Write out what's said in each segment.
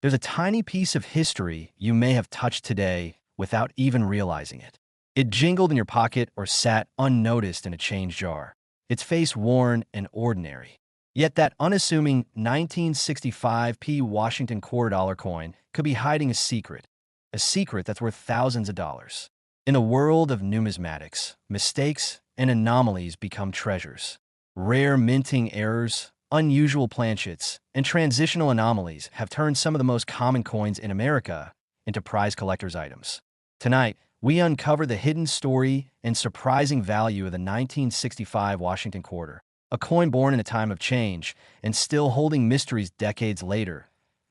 There's a tiny piece of history you may have touched today without even realizing it. It jingled in your pocket or sat unnoticed in a change jar, its face worn and ordinary. Yet that unassuming 1965p Washington $quarter coin could be hiding a secret that's worth thousands of dollars. In a world of numismatics, mistakes and anomalies become treasures. Rare minting errors, unusual planchets, and transitional anomalies have turned some of the most common coins in America into prize collector's items. Tonight, we uncover the hidden story and surprising value of the 1965 Washington quarter, a coin born in a time of change and still holding mysteries decades later.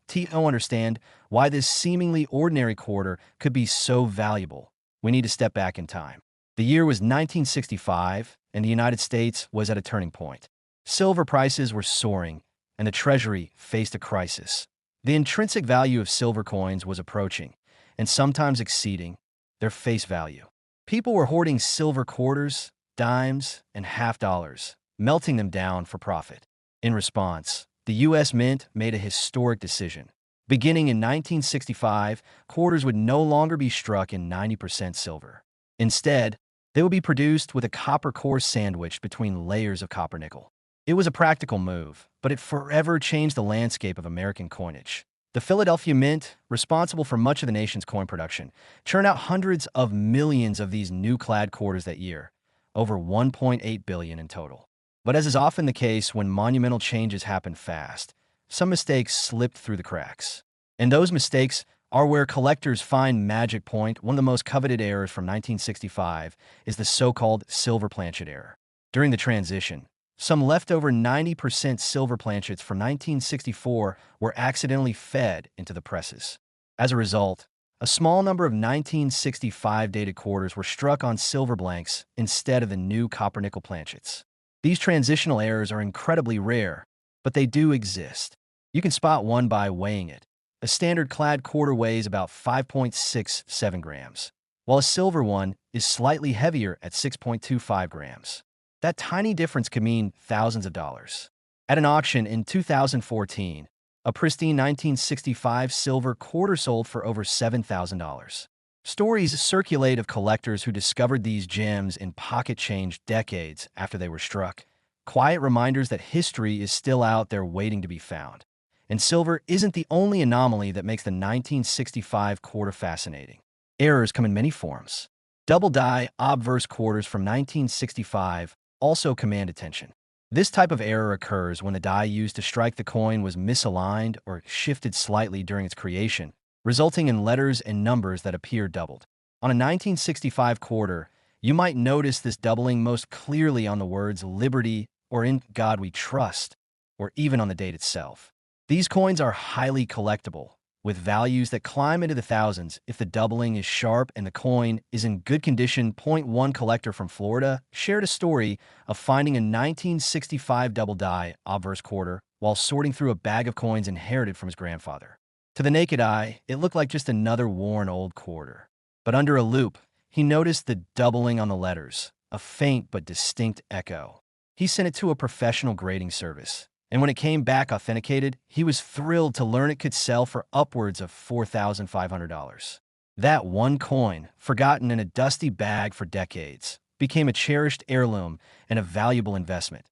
To understand why this seemingly ordinary quarter could be so valuable, we need to step back in time. The year was 1965, and the United States was at a turning point. Silver prices were soaring, and the Treasury faced a crisis. The intrinsic value of silver coins was approaching, and sometimes exceeding, their face value. People were hoarding silver quarters, dimes, and half dollars, melting them down for profit. In response, the U.S. Mint made a historic decision. Beginning in 1965, quarters would no longer be struck in 90% silver. Instead, they would be produced with a copper core sandwiched between layers of copper nickel. It was a practical move, but it forever changed the landscape of American coinage. The Philadelphia Mint, responsible for much of the nation's coin production, churned out hundreds of millions of these new clad quarters that year, over 1.8 billion in total. But as is often the case when monumental changes happen fast, some mistakes slipped through the cracks. And those mistakes are where collectors find magic point. One of the most coveted errors from 1965 is the so-called silver planchet error. During the transition, some leftover 90% silver planchets from 1964 were accidentally fed into the presses. As a result, a small number of 1965 dated quarters were struck on silver blanks instead of the new copper-nickel planchets. These transitional errors are incredibly rare, but they do exist. You can spot one by weighing it. A standard clad quarter weighs about 5.67 grams, while a silver one is slightly heavier at 6.25 grams. That tiny difference could mean thousands of dollars. At an auction in 2014, a pristine 1965 silver quarter sold for over $7,000. Stories circulate of collectors who discovered these gems in pocket change decades after they were struck. Quiet reminders that history is still out there waiting to be found. And silver isn't the only anomaly that makes the 1965 quarter fascinating. Errors come in many forms. Double die obverse quarters from 1965 also command attention. This type of error occurs when the die used to strike the coin was misaligned or shifted slightly during its creation, resulting in letters and numbers that appear doubled. On a 1965 quarter, you might notice this doubling most clearly on the words "Liberty" or "In God We Trust," or even on the date itself. These coins are highly collectible, with values that climb into the thousands if the doubling is sharp and the coin is in good condition. One collector from Florida shared a story of finding a 1965 double die obverse quarter while sorting through a bag of coins inherited from his grandfather. To the naked eye, it looked like just another worn old quarter. But under a loupe, he noticed the doubling on the letters, a faint but distinct echo. He sent it to a professional grading service, and when it came back authenticated, he was thrilled to learn it could sell for upwards of $4,500. That one coin, forgotten in a dusty bag for decades, became a cherished heirloom and a valuable investment.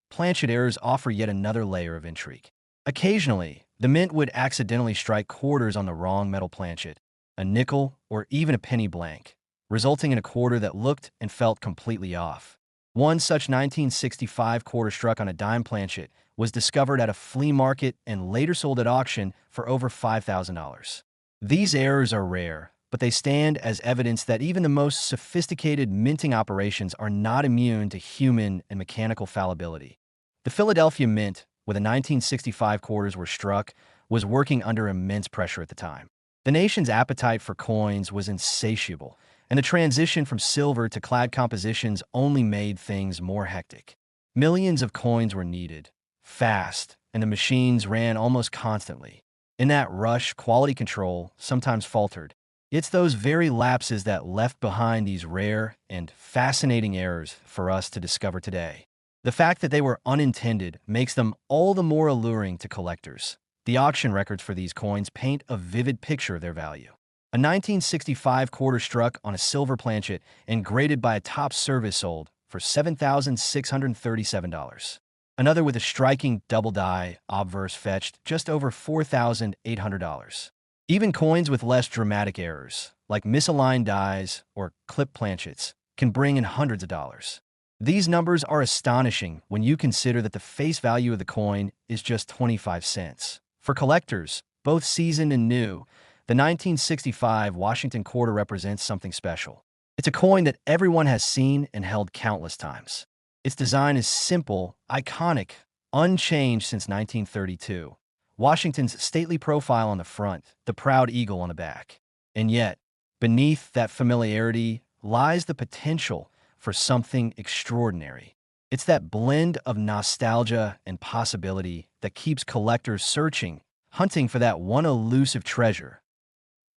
Planchet errors offer yet another layer of intrigue. Occasionally, the mint would accidentally strike quarters on the wrong metal planchet, a nickel or even a penny blank, resulting in a quarter that looked and felt completely off. One such 1965 quarter struck on a dime planchet was discovered at a flea market and later sold at auction for over $5,000. These errors are rare, but they stand as evidence that even the most sophisticated minting operations are not immune to human and mechanical fallibility. The Philadelphia Mint, where the 1965 quarters were struck, was working under immense pressure at the time. The nation's appetite for coins was insatiable, and the transition from silver to clad compositions only made things more hectic. Millions of coins were needed, fast, and the machines ran almost constantly. In that rush, quality control sometimes faltered. It's those very lapses that left behind these rare and fascinating errors for us to discover today. The fact that they were unintended makes them all the more alluring to collectors. The auction records for these coins paint a vivid picture of their value. A 1965 quarter struck on a silver planchet and graded by a top service sold for $7,637. Another with a striking double die obverse fetched just over $4,800. Even coins with less dramatic errors, like misaligned dies or clip planchets, can bring in hundreds of dollars. These numbers are astonishing when you consider that the face value of the coin is just 25 cents. For collectors, both seasoned and new, the 1965 Washington quarter represents something special. It's a coin that everyone has seen and held countless times. Its design is simple, iconic, unchanged since 1932. Washington's stately profile on the front, the proud eagle on the back. And yet, beneath that familiarity lies the potential for something extraordinary. It's that blend of nostalgia and possibility that keeps collectors searching, hunting for that one elusive treasure.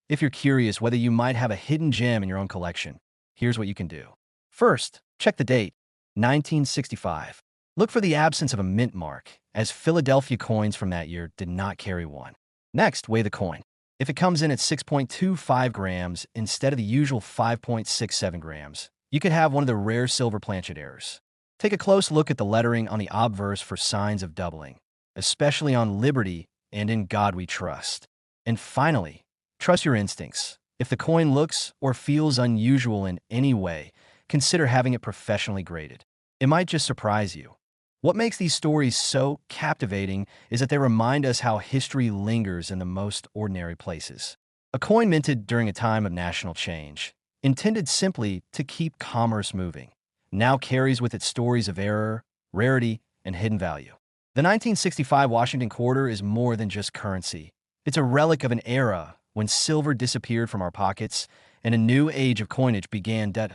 If you're curious whether you might have a hidden gem in your own collection, here's what you can do. First, check the date, 1965. Look for the absence of a mint mark, as Philadelphia coins from that year did not carry one. Next, weigh the coin. If it comes in at 6.25 grams instead of the usual 5.67 grams, you could have one of the rare silver planchet errors. Take a close look at the lettering on the obverse for signs of doubling, especially on Liberty and In God We Trust. And finally, trust your instincts. If the coin looks or feels unusual in any way, consider having it professionally graded. It might just surprise you. What makes these stories so captivating is that they remind us how history lingers in the most ordinary places. A coin minted during a time of national change, intended simply to keep commerce moving, now carries with it stories of error, rarity, and hidden value. The 1965 Washington quarter is more than just currency. It's a relic of an era when silver disappeared from our pockets and a new age of coinage began. The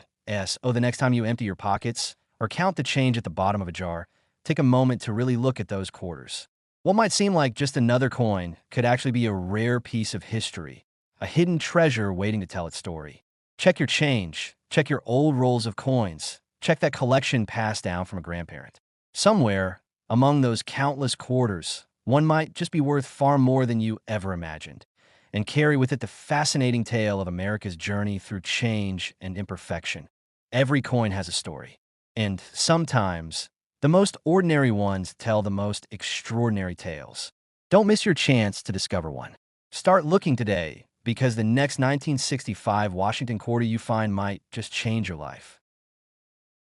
next time you empty your pockets or count the change at the bottom of a jar, take a moment to really look at those quarters. What might seem like just another coin could actually be a rare piece of history, a hidden treasure waiting to tell its story. Check your change, check your old rolls of coins, check that collection passed down from a grandparent. Somewhere, among those countless quarters, one might just be worth far more than you ever imagined, and carry with it the fascinating tale of America's journey through change and imperfection. Every coin has a story, and sometimes, the most ordinary ones tell the most extraordinary tales. Don't miss your chance to discover one. Start looking today, because the next 1965 Washington quarter you find might just change your life.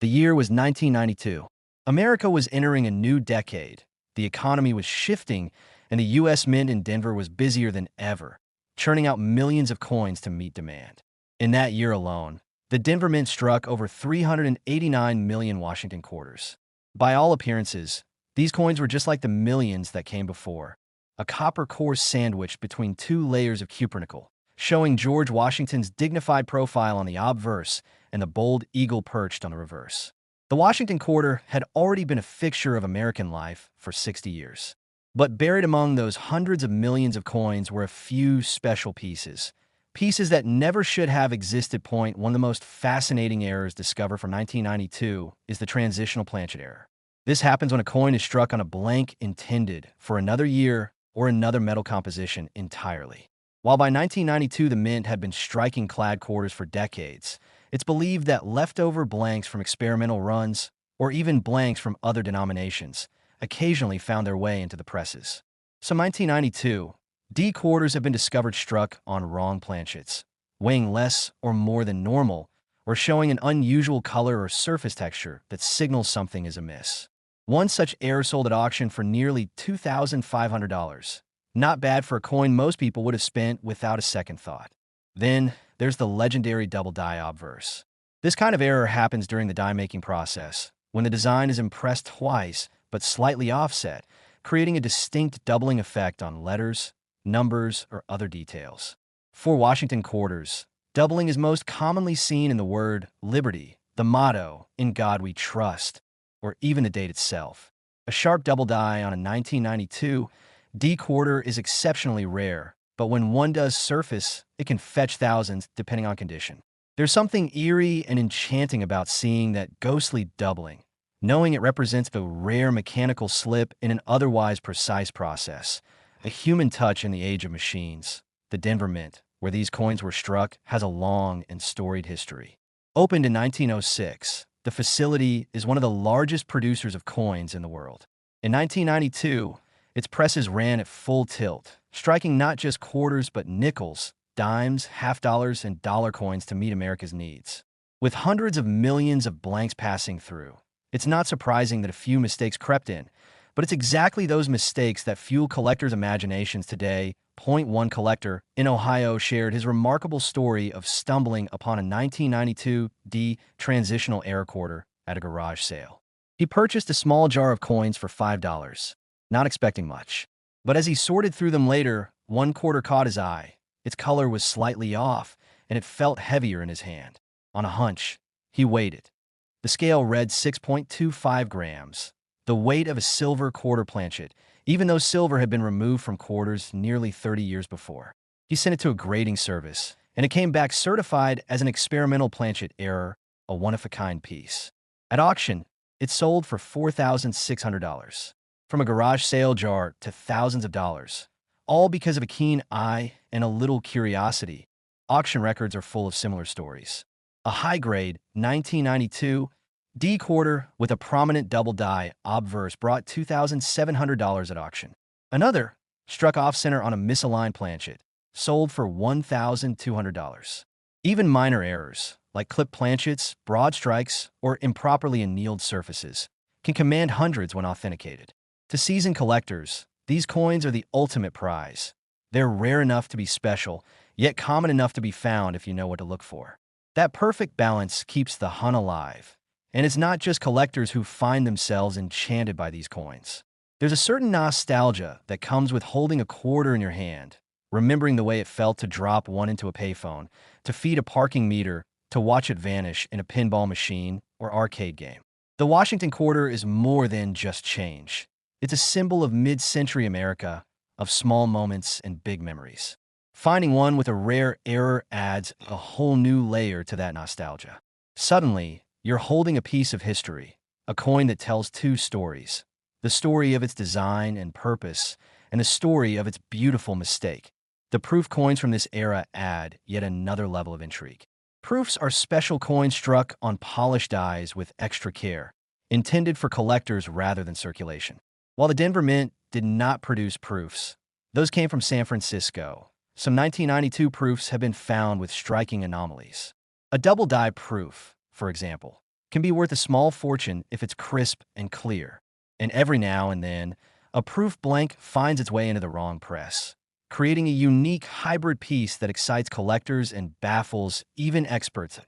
The year was 1992. America was entering a new decade. The economy was shifting, and the U.S. Mint in Denver was busier than ever, churning out millions of coins to meet demand. In that year alone, the Denver Mint struck over 389 million Washington quarters. By all appearances, these coins were just like the millions that came before, a copper core sandwiched between two layers of cupronickel, showing George Washington's dignified profile on the obverse and the bold eagle perched on the reverse. The Washington quarter had already been a fixture of American life for 60 years. But buried among those hundreds of millions of coins were a few special pieces that never should have existed. One of the most fascinating errors discovered from 1992 is the transitional planchet error. This happens when a coin is struck on a blank intended for another year or another metal composition entirely. While by 1992 the Mint had been striking clad quarters for decades, it's believed that leftover blanks from experimental runs, or even blanks from other denominations, occasionally found their way into the presses. So 1992, D quarters have been discovered struck on wrong planchets, weighing less or more than normal, or showing an unusual color or surface texture that signals something is amiss. One such error sold at auction for nearly $2,500. Not bad for a coin most people would have spent without a second thought. Then, there's the legendary double die obverse. This kind of error happens during the die-making process, when the design is impressed twice, but slightly offset, creating a distinct doubling effect on letters, numbers, or other details. For Washington quarters, doubling is most commonly seen in the word Liberty, the motto, In God We Trust, or even the date itself. A sharp double die on a 1992 D quarter is exceptionally rare, but when one does surface, it can fetch thousands depending on condition. There's something eerie and enchanting about seeing that ghostly doubling, knowing it represents the rare mechanical slip in an otherwise precise process, A human touch in the age of machines. The Denver Mint, where these coins were struck, has a long and storied history. Opened in 1906, the facility is one of the largest producers of coins in the world. In 1992, its presses ran at full tilt, striking not just quarters but nickels, dimes, half dollars, and dollar coins to meet America's needs. With hundreds of millions of blanks passing through, it's not surprising that a few mistakes crept in, but it's exactly those mistakes that fuel collectors' imaginations today. Point one collector in Ohio shared his remarkable story of stumbling upon a 1992 transitional era quarter at a garage sale. He purchased a small jar of coins for $5, not expecting much. But as he sorted through them later, one quarter caught his eye. Its color was slightly off, and it felt heavier in his hand. On a hunch, he weighed it. The scale read 6.25 grams, the weight of a silver quarter planchet, even though silver had been removed from quarters nearly 30 years before. He sent it to a grading service, and it came back certified as an experimental planchet error, a one-of-a-kind piece. At auction, it sold for $4,600. From a garage sale jar to thousands of dollars, all because of a keen eye and a little curiosity. Auction records are full of similar stories. A high-grade 1992 D quarter with a prominent double die obverse brought $2,700 at auction. Another, struck off-center on a misaligned planchet, sold for $1,200. Even minor errors, like clipped planchets, broad strikes, or improperly annealed surfaces, can command hundreds when authenticated. To seasoned collectors, these coins are the ultimate prize. They're rare enough to be special, yet common enough to be found if you know what to look for. That perfect balance keeps the hunt alive. And it's not just collectors who find themselves enchanted by these coins. There's a certain nostalgia that comes with holding a quarter in your hand, remembering the way it felt to drop one into a payphone, to feed a parking meter, to watch it vanish in a pinball machine or arcade game. The Washington quarter is more than just change. It's a symbol of mid-century America, of small moments and big memories. Finding one with a rare error adds a whole new layer to that nostalgia. Suddenly, you're holding a piece of history, a coin that tells two stories: the story of its design and purpose, and the story of its beautiful mistake. The proof coins from this era add yet another level of intrigue. Proofs are special coins struck on polished dies with extra care, intended for collectors rather than circulation. While the Denver Mint did not produce proofs, those came from San Francisco. Some 1992 proofs have been found with striking anomalies. A double die proof, for example, can be worth a small fortune if it's crisp and clear. And every now and then, a proof blank finds its way into the wrong press, creating a unique hybrid piece that excites collectors and baffles even experts.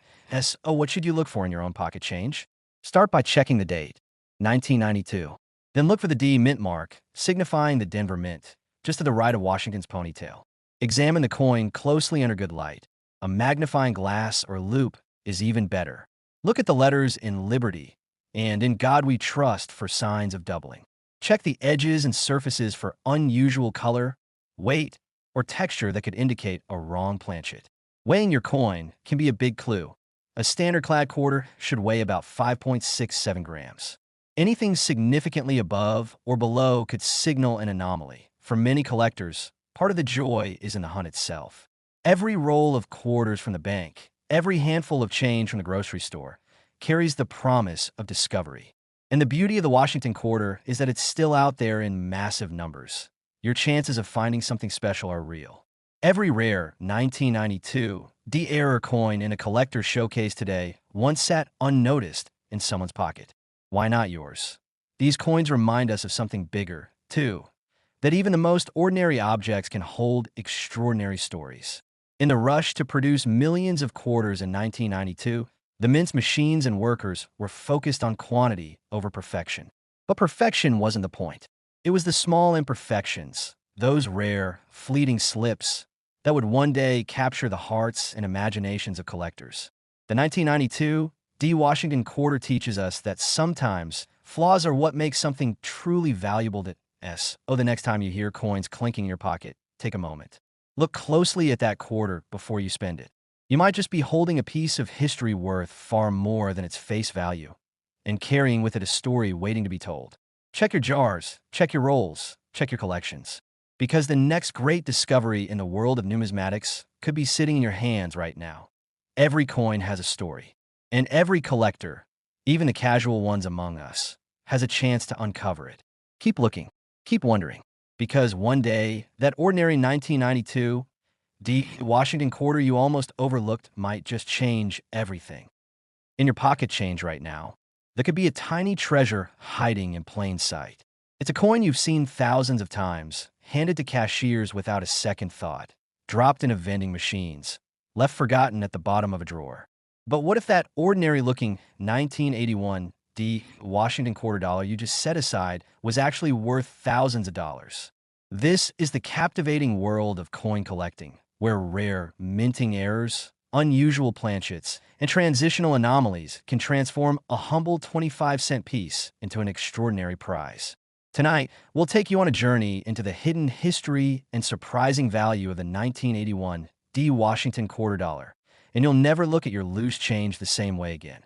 What should you look for in your own pocket change? Start by checking the date, 1992. Then look for the D mint mark, signifying the Denver Mint, just to the right of Washington's ponytail. Examine the coin closely under good light. A magnifying glass or loupe is even better. Look at the letters in Liberty and In God We Trust for signs of doubling. Check the edges and surfaces for unusual color, weight, or texture that could indicate a wrong planchet. Weighing your coin can be a big clue. A standard clad quarter should weigh about 5.67 grams. Anything significantly above or below could signal an anomaly. For many collectors, part of the joy is in the hunt itself. Every roll of quarters from the bank, every handful of change from the grocery store, carries the promise of discovery. And the beauty of the Washington quarter is that it's still out there in massive numbers. Your chances of finding something special are real. Every rare 1992 D-error coin in a collector's showcase today once sat unnoticed in someone's pocket. Why not yours? These coins remind us of something bigger, too, that even the most ordinary objects can hold extraordinary stories. In the rush to produce millions of quarters in 1992, the Mint's machines and workers were focused on quantity over perfection. But perfection wasn't the point. It was the small imperfections, those rare, fleeting slips, that would one day capture the hearts and imaginations of collectors. The 1992 D. Washington quarter teaches us that sometimes flaws are what makes something truly valuable. The next time you hear coins clinking in your pocket, take a moment. Look closely at that quarter before you spend it. You might just be holding a piece of history worth far more than its face value, and carrying with it a story waiting to be told. Check your jars, check your rolls, check your collections. because the next great discovery in the world of numismatics could be sitting in your hands right now. Every coin has a story, and every collector, even the casual ones among us, has a chance to uncover it. Keep looking, keep wondering, because one day, that ordinary 1992 Washington quarter you almost overlooked might just change everything. In your pocket change right now, there could be a tiny treasure hiding in plain sight. It's a coin you've seen thousands of times, handed to cashiers without a second thought, dropped into vending machines, left forgotten at the bottom of a drawer. But what if that ordinary-looking 1981 Washington quarter dollar you just set aside was actually worth thousands of dollars? This is the captivating world of coin collecting, where rare, minting errors, unusual planchets, and transitional anomalies can transform a humble 25-cent piece into an extraordinary prize. Tonight, we'll take you on a journey into the hidden history and surprising value of the 1981 Washington quarter dollar, and you'll never look at your loose change the same way again.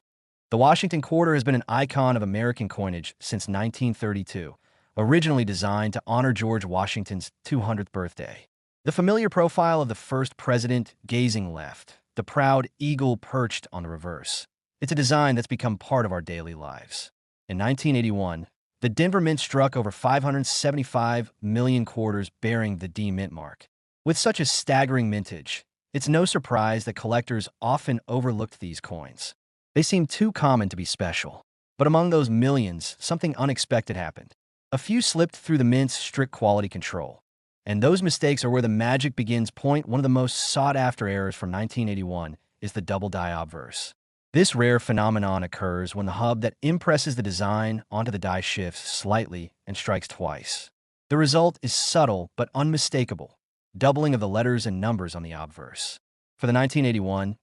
The Washington quarter has been an icon of American coinage since 1932, originally designed to honor George Washington's 200th birthday. The familiar profile of the first president gazing left, the proud eagle perched on the reverse. It's a design that's become part of our daily lives. In 1981, the Denver Mint struck over 575 million quarters bearing the D Mint mark. With such a staggering mintage, it's no surprise that collectors often overlooked these coins. They seem too common to be special. But among those millions, something unexpected happened. A few slipped through the Mint's strict quality control. And those mistakes are where the magic begins. Point one of the most sought-after errors from 1981 is the double die obverse. This rare phenomenon occurs when the hub that impresses the design onto the die shifts slightly and strikes twice. The result is subtle but unmistakable, doubling of the letters and numbers on the obverse. For the 1981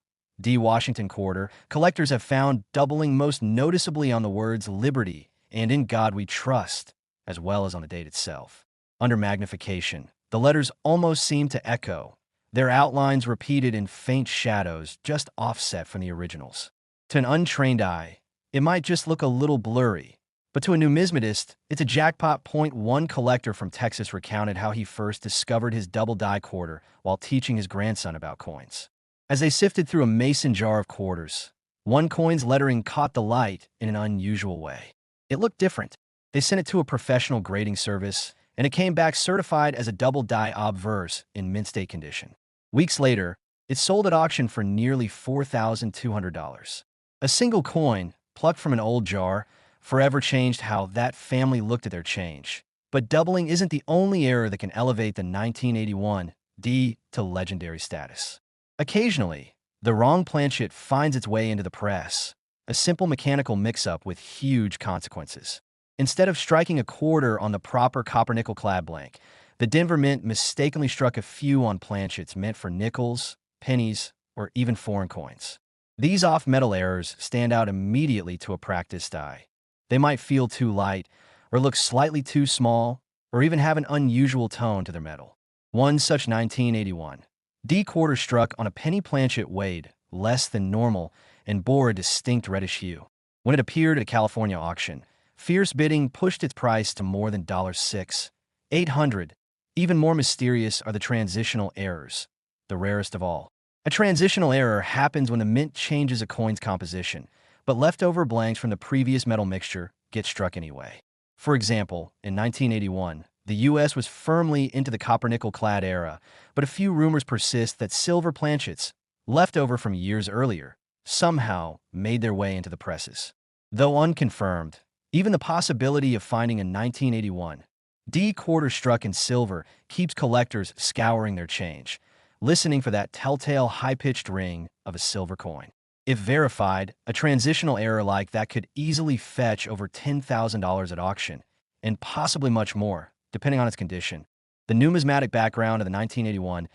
Washington quarter, collectors have found doubling most noticeably on the words Liberty and In God We Trust, as well as on the date itself. Under magnification, the letters almost seem to echo, their outlines repeated in faint shadows just offset from the originals. To an untrained eye, it might just look a little blurry, but to a numismatist, it's a jackpot. Point one collector from Texas recounted how he first discovered his double die quarter while teaching his grandson about coins. As they sifted through a mason jar of quarters, one coin's lettering caught the light in an unusual way. It looked different. They sent it to a professional grading service, and it came back certified as a double die obverse in mint state condition. Weeks later, it sold at auction for nearly $4,200. A single coin, plucked from an old jar, forever changed how that family looked at their change. But doubling isn't the only error that can elevate the 1981 to legendary status. Occasionally, the wrong planchet finds its way into the press, a simple mechanical mix-up with huge consequences. Instead of striking a quarter on the proper copper-nickel clad blank, the Denver Mint mistakenly struck a few on planchets meant for nickels, pennies, or even foreign coins. These off-metal errors stand out immediately to a practiced eye. They might feel too light, or look slightly too small, or even have an unusual tone to their metal. One such 1981 quarter struck on a penny planchet weighed less than normal and bore a distinct reddish hue. When it appeared at a California auction, fierce bidding pushed its price to more than $6,800. Even more mysterious are the transitional errors, the rarest of all. A transitional error happens when the mint changes a coin's composition, but leftover blanks from the previous metal mixture get struck anyway. For example, in 1981, the U.S. was firmly into the copper-nickel-clad era, but a few rumors persist that silver planchets, left over from years earlier, somehow made their way into the presses. Though unconfirmed, even the possibility of finding a 1981 quarter struck in silver keeps collectors scouring their change, listening for that telltale high-pitched ring of a silver coin. If verified, a transitional error like that could easily fetch over $10,000 at auction, and possibly much more, depending on its condition. The numismatic background of the 1981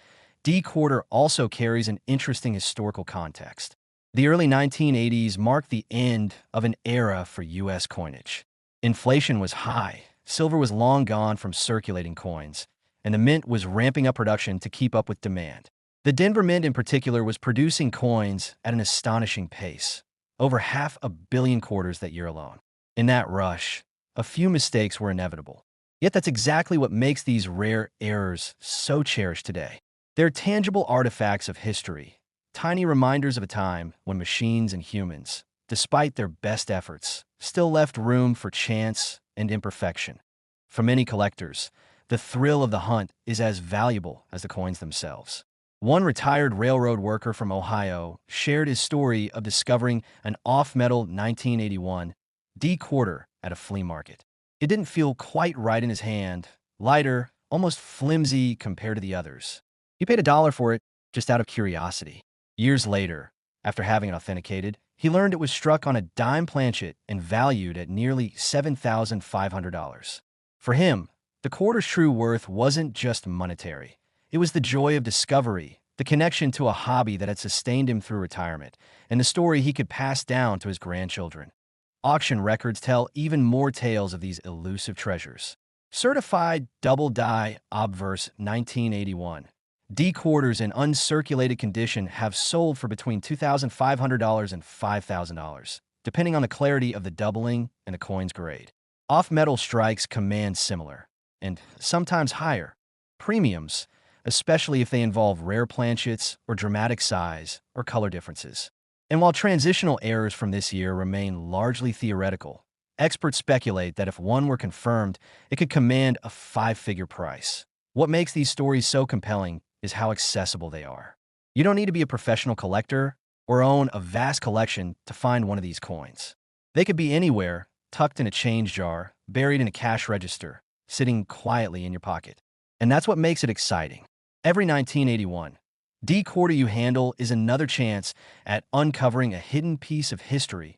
quarter also carries an interesting historical context. The early 1980s marked the end of an era for U.S. coinage. Inflation was high, silver was long gone from circulating coins, and the mint was ramping up production to keep up with demand. The Denver Mint in particular was producing coins at an astonishing pace, over 500 million quarters that year alone. In that rush, a few mistakes were inevitable. Yet that's exactly what makes these rare errors so cherished today. They're tangible artifacts of history, tiny reminders of a time when machines and humans, despite their best efforts, still left room for chance and imperfection. For many collectors, the thrill of the hunt is as valuable as the coins themselves. One retired railroad worker from Ohio shared his story of discovering an off-metal 1981 D quarter at a flea market. It didn't feel quite right in his hand, lighter, almost flimsy compared to the others. He paid $1 for it just out of curiosity. Years later, after having it authenticated, he learned it was struck on a dime planchet and valued at nearly $7,500. For him, the quarter's true worth wasn't just monetary. It was the joy of discovery, the connection to a hobby that had sustained him through retirement, and the story he could pass down to his grandchildren. Auction records tell even more tales of these elusive treasures. Certified double die obverse 1981. D quarters in uncirculated condition have sold for between $2,500 and $5,000, depending on the clarity of the doubling and the coin's grade. Off-metal strikes command similar, and sometimes higher, premiums, especially if they involve rare planchets or dramatic size or color differences. And while transitional errors from this year remain largely theoretical, experts speculate that if one were confirmed, it could command a five-figure price. What makes these stories so compelling is how accessible they are. You don't need to be a professional collector or own a vast collection to find one of these coins. They could be anywhere, tucked in a change jar, buried in a cash register, sitting quietly in your pocket. And that's what makes it exciting. Every 1981 D quarter you handle is another chance at uncovering a hidden piece of history.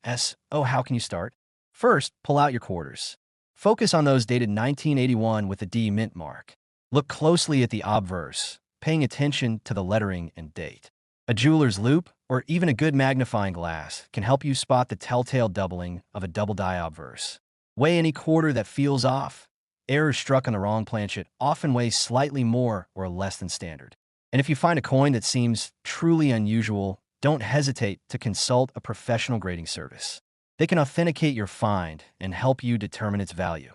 So how can you start? First, pull out your quarters. Focus on those dated 1981 with a D mint mark. Look closely at the obverse, paying attention to the lettering and date. A jeweler's loupe, or even a good magnifying glass, can help you spot the telltale doubling of a double die obverse. Weigh any quarter that feels off. Errors struck on the wrong planchet often weigh slightly more or less than standard. And if you find a coin that seems truly unusual, don't hesitate to consult a professional grading service. They can authenticate your find and help you determine its value.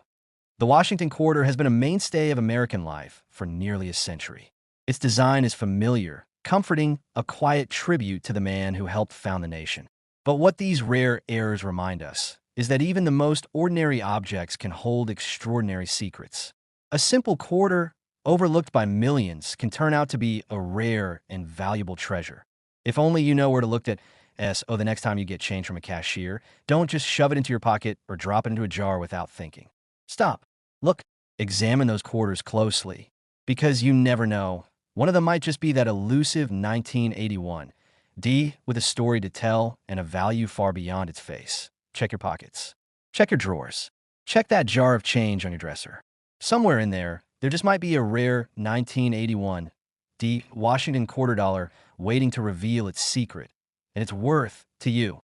The Washington quarter has been a mainstay of American life for nearly a century. Its design is familiar, comforting, a quiet tribute to the man who helped found the nation. But what these rare errors remind us is that even the most ordinary objects can hold extraordinary secrets. A simple quarter, overlooked by millions, can turn out to be a rare and valuable treasure. If only you know where to look at the next time you get change from a cashier, don't just shove it into your pocket or drop it into a jar without thinking. Stop. Look. Examine those quarters closely, because you never know. One of them might just be that elusive 1981 D with a story to tell and a value far beyond its face. Check your pockets. Check your drawers. Check that jar of change on your dresser. Somewhere in there just might be a rare 1981 D Washington quarter dollar waiting to reveal its secret and its worth to you.